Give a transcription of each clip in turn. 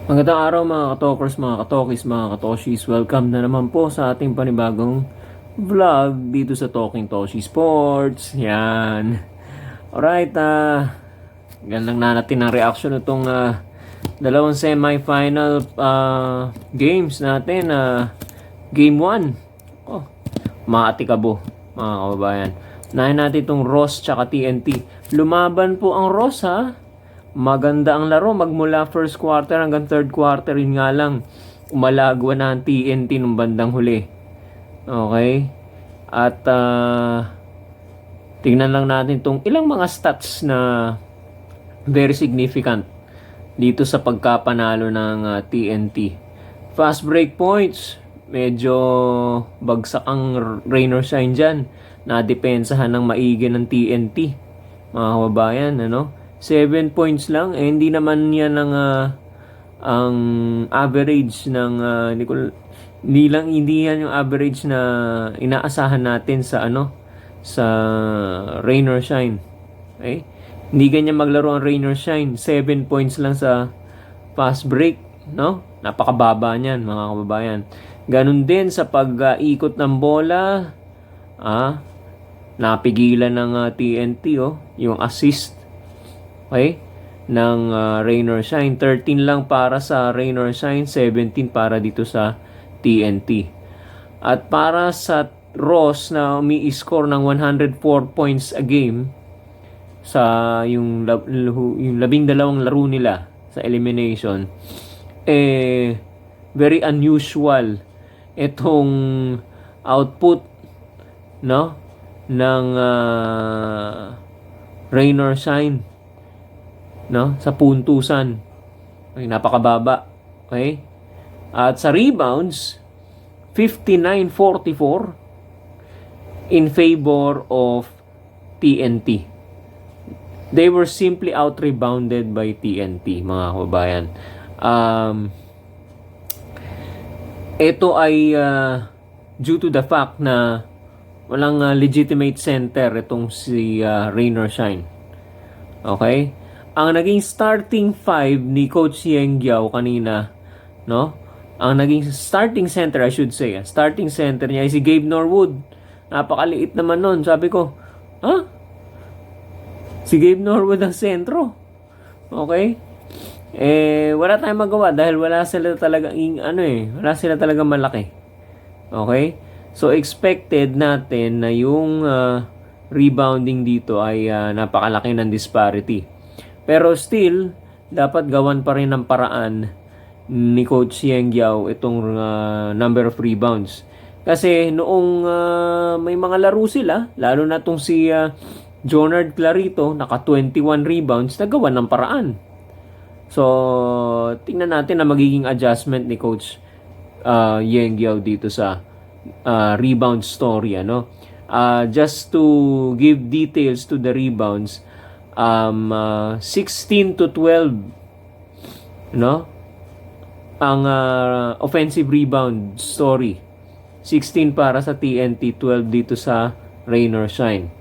Magandang araw mga katokers, mga katokis, mga katoshis. Welcome na naman po sa ating panibagong vlog dito sa Talking Toshi Sports. Yan. Alright, gandang na natin ang reaction itong dalawang semi-final games natin. Game 1. Oh, maatikabo mga kababayan. Unahin natin itong Ross tsaka TNT. Lumaban po ang Ross ha. Maganda ang laro magmula first quarter hanggang third quarter. Yun nga lang, umalagwa na ang TNT nung bandang huli. Okay? At tingnan lang natin itong ilang mga stats na very significant dito sa pagkapanalo ng TNT. Fast break points, medyo bagsak ang rain or shine dyan. Nadepensahan ng maigi ng TNT. Mga kababayan, ano? 7 points lang, hindi naman yan ang average ng hindi yan yung average na inaasahan natin sa sa rain or shine. Okay? Hindi ganyan maglaro ang rain or shine. 7 points lang sa fast break, no? Napakababa niyan, mga kababayan. Ganun din sa pag-ikot ng bola, napigilan ng TNT, yung assist. Okay? Ng rain or shine. 13 lang para sa rain or shine, 17 para dito sa TNT. At para sa Ross na umi-score ng 104 points a game sa yung 12 laro nila sa elimination, very unusual itong output, no, ng rain or shine, no, sa puntusan. Okay, napakababa. Okay? At sa rebounds, 59-44 in favor of TNT. They were simply out-rebounded by TNT, mga kababayan. Ito ay due to the fact na walang legitimate center itong si Rain or Shine. Okay? Ang naging starting 5 ni Coach Yeng Giao kanina, no? Ang naging starting center, I should say, starting center niya ay si Gabe Norwood. Napakaliit naman nun. Sabi ko, si Gabe Norwood ang sentro. Okay? Wala tayong magawa dahil wala sila talaga wala sila talaga malaki. Okay? So expected natin na yung rebounding dito ay napakalaki ng disparity. Pero still, dapat gawan pa rin ng paraan ni Coach Yeng Giao itong number of rebounds. Kasi noong may mga laro sila, lalo na itong si Jonard Clarito, naka 21 rebounds, nagawa ng paraan. So, tingnan natin na magiging adjustment ni Coach Yeng Giao dito sa rebound story. Just to give details to the rebounds, 16 to 12, no? Ang offensive rebound story. 16 para sa TNT, 12 dito sa Rain or Shine.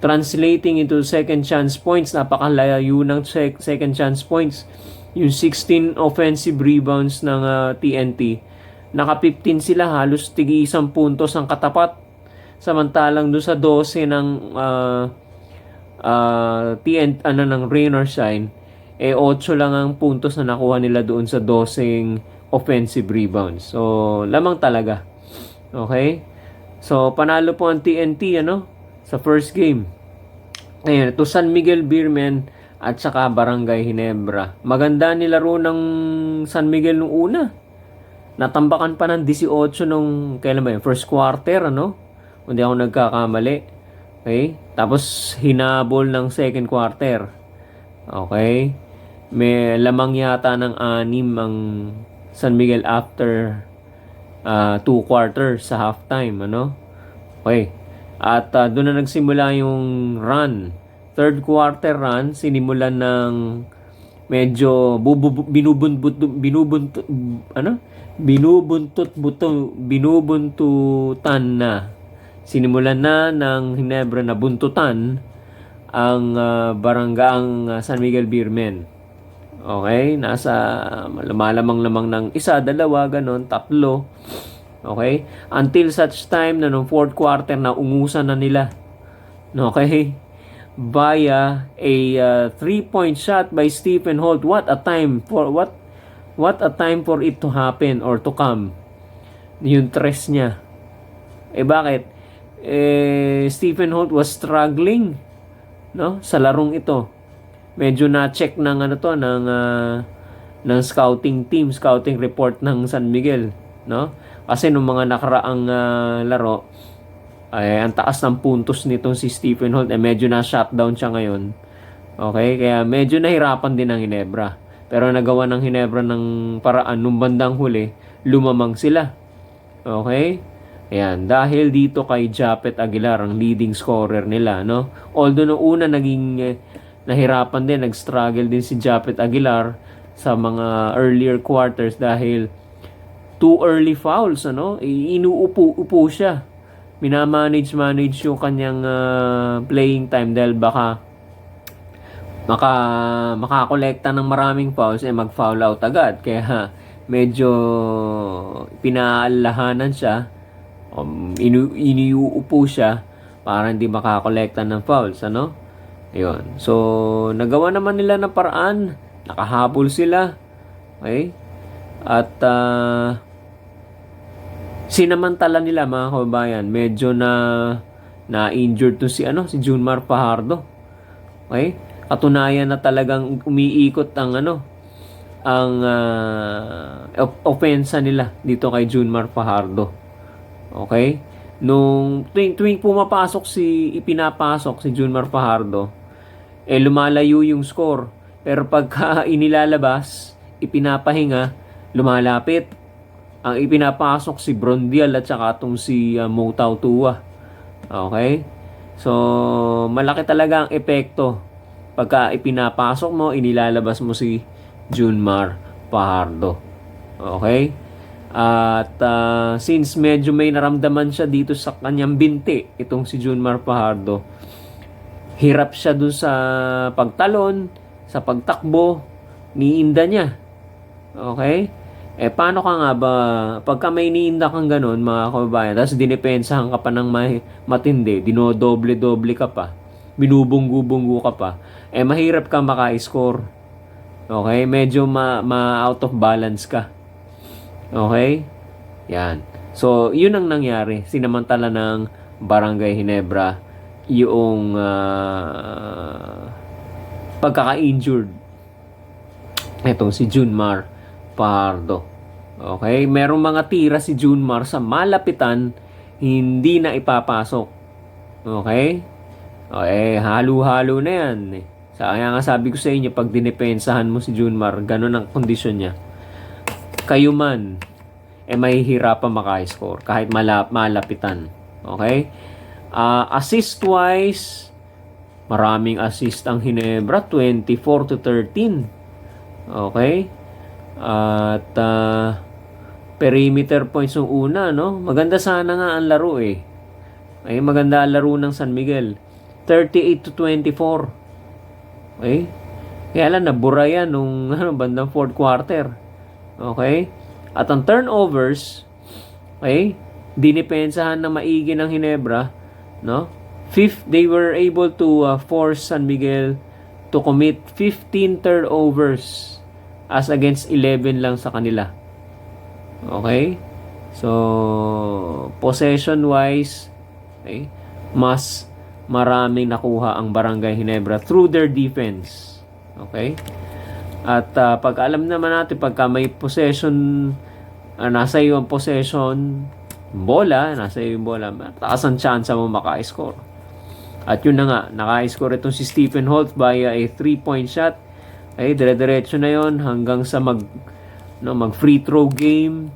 Translating into second chance points, napakalayo ng second chance points. Yung 16 offensive rebounds ng TNT, naka 15 sila, halos tigi isang puntos ang katapat. Samantalang doon sa 12 ng ng Rain or Shine, 8 lang ang puntos na nakuha nila doon sa 12 offensive rebounds. So, lamang talaga. Okay? So, panalo po ang TNT, sa first game. Ngayon, ito San Miguel Beermen at saka Barangay Ginebra. Maganda nilaro ng San Miguel nung una. Natambakan pa ng 18 nung, kailan ba yun? First quarter, Hindi ako nagkakamali. Okay? Tapos, hinabol ng second quarter. Okay? May lamang yata ng 6 ang San Miguel after 2 quarters sa halftime, Okay. At doon na nagsimula yung run. Third quarter run, sinimulan ng medyo binubuntutan na. Sinimulan na ng Ginebra na buntutan ang baranggang San Miguel Beermen. Okay? Nasa lumalamang-lamang ng isa, dalawa, ganon, tatlo. Okay? Until such time na nung fourth quarter na ungusan na nila. Okay? Via a 3-point shot by Stephen Holt. What a time for it to happen or to come. Yung tres niya. Bakit? Stephen Holt was struggling, no, sa larong ito. Medyo na-check ng ng scouting report ng San Miguel, no? Kasi nung mga nakaraang laro ay ang taas ng puntos nitong si Stephen Holt, medyo na-shutdown siya ngayon. Okay? Kaya medyo nahirapan din ang Ginebra. Pero nagawa ng Ginebra ng paraan nung bandang huli, lumamang sila. Okay? Ayan, dahil dito kay Japet Aguilar, ang leading scorer nila, no? Although noong una naging nahirapan din, nag-struggle din si Japet Aguilar sa mga earlier quarters dahil too early fouls, ano? Inuupo siya. Minamanage yung kanyang playing time dahil baka makakolekta ng maraming fouls, mag-foul out agad. Kaya medyo pinaalahanan siya, iniuupo siya para hindi makakolekta ng fouls, ano? Ayun. So, nagawa naman nila ng paraan, nakahabol sila. Okay? At sinamantala nila, mga kababayan, medyo na-injured to si Junmar Fajardo. Okay? Katunayan na talagang umiikot ang offensa nila dito kay Junmar Fajardo. Okay? Nung tuwing ipinapasok si Junmar Fajardo, lumalayo yung score. Pero pagka inilalabas, ipinapahinga, lumalapit. Ang ipinapasok si Brondial at saka itong si Moutaw Tua. Okay? So, malaki talaga ang epekto. Pagka ipinapasok mo, inilalabas mo si Junmar Fajardo. Okay? At since medyo may naramdaman siya dito sa kanyang binti, itong si Junmar Fajardo, hirap siya dun sa pagtalon, sa pagtakbo, niinda niya. Okay? Paano ka nga ba, pagka may niinda kang ganun, mga kababayan, tapos dinipensahan ka pa ng matindi, dinodoble-doble ka pa, binubunggu-bunggu ka pa, mahirap ka maka-score. Okay? Medyo out of balance ka. Okay? Yan. So, yun ang nangyari. Sinamantala ng Barangay Ginebra yung pagkaka-injured itong si Junmar Fajardo. Okay? Merong mga tira si Junmar sa malapitan, hindi na ipapasok. Okay? Halo-halo na yan. Kaya nga sabi ko sa inyo, pag dinipensahan mo si Junmar, ganun ang kondisyon niya. Kayo man, mahihirapan maka-score kahit malapitan. Okay? Assist-wise, maraming assist ang Ginebra, 24-13. Okay? At perimeter points yung una, no? Maganda sana nga ang laro maganda ang laro ng San Miguel. 38-24. Okay? Kaya lang, nabura yan nung bandang fourth quarter. Okay? At ang turnovers, dinipensahan na maigi ng Ginebra, no? They were able to force San Miguel to commit 15 turnovers as against 11 lang sa kanila. Okay? So, possession-wise, mas maraming nakuha ang Barangay Ginebra through their defense. Okay? At pag alam naman natin, pagka may possession, nasa iyo ang possession, nasa iyo yung bola, taas ang chance mo maka-score. At yun na nga, naka-score itong si Stephen Holt via a 3-point shot. Dire-diretso na yon hanggang sa mag free throw game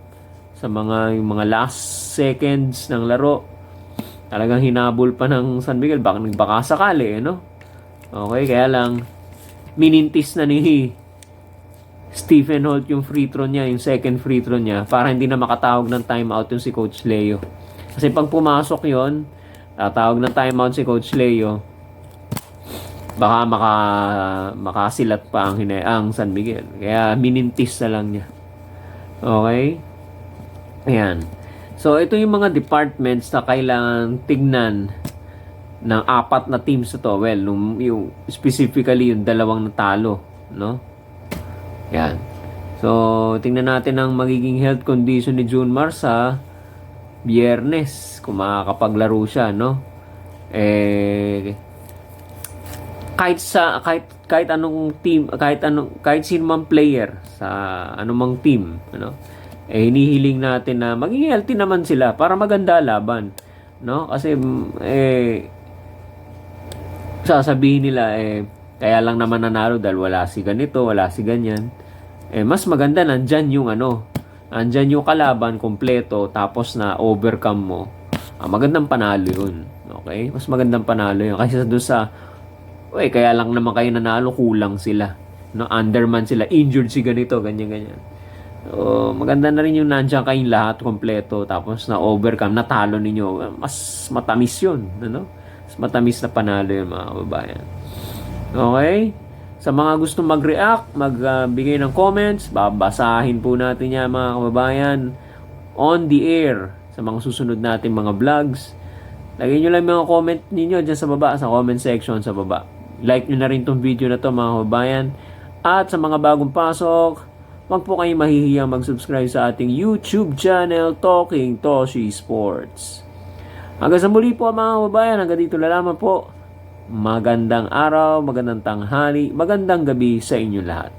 sa yung mga last seconds ng laro. Talagang hinabol pa ng San Miguel, baka sakali, no? Okay, kaya lang minintis na ni Stephen Holt yung free throw niya, yung second free throw niya, para hindi na makatawag ng timeout yung si Coach Leo. Kasi pag pumasok yon, tatawag ng timeout si Coach Leo, baka makasilat pa ang San Miguel. Kaya minintis na lang niya. Okay? Ayan. So, ito yung mga departments na kailangan tignan ng apat na teams na to. Well, yung specifically yung dalawang natalo, no? Yan. So, tingnan natin ang magiging health condition ni Junmar sa Biyernes kung makakapaglaro siya, no? Kahit anong team, kahit sino mang player sa anumang team, ano? Hinihiling natin na maging healthy naman sila para maganda laban, no? Kasi sasabihin nila kaya lang naman nanalo dahil wala si ganito, wala si ganyan. Mas maganda nandyan yung andyan yung kalaban kompleto tapos na overcome mo. Magandang panalo yun. Okay? Mas magandang panalo yun. Kasi doon sa kaya lang naman kayo nanalo, kulang sila. No, underman sila, injured si ganito, ganyan. So, maganda na rin yung nandiyan kayong lahat kompleto tapos na overcome, natalo ninyo. Mas matamis yun. Ano? Mas matamis na panalo yun, mga kababayan. Okay? Sa mga gusto mag-react, magbigay ng comments, babasahin po natin yan, mga kababayan, on the air sa mga susunod nating mga vlogs. Lagay nyo lang mga comment ninyo dyan sa baba, sa comment section sa baba. Like nyo na rin tong video na to, mga kababayan. At sa mga bagong pasok, wag po kayong mahihiyang mag-subscribe sa ating YouTube channel, Talking Toshi Sports. Hanggang sa muli po, mga kababayan, hanggang dito na lamang po. Magandang araw, magandang tanghali, magandang gabi sa inyo lahat.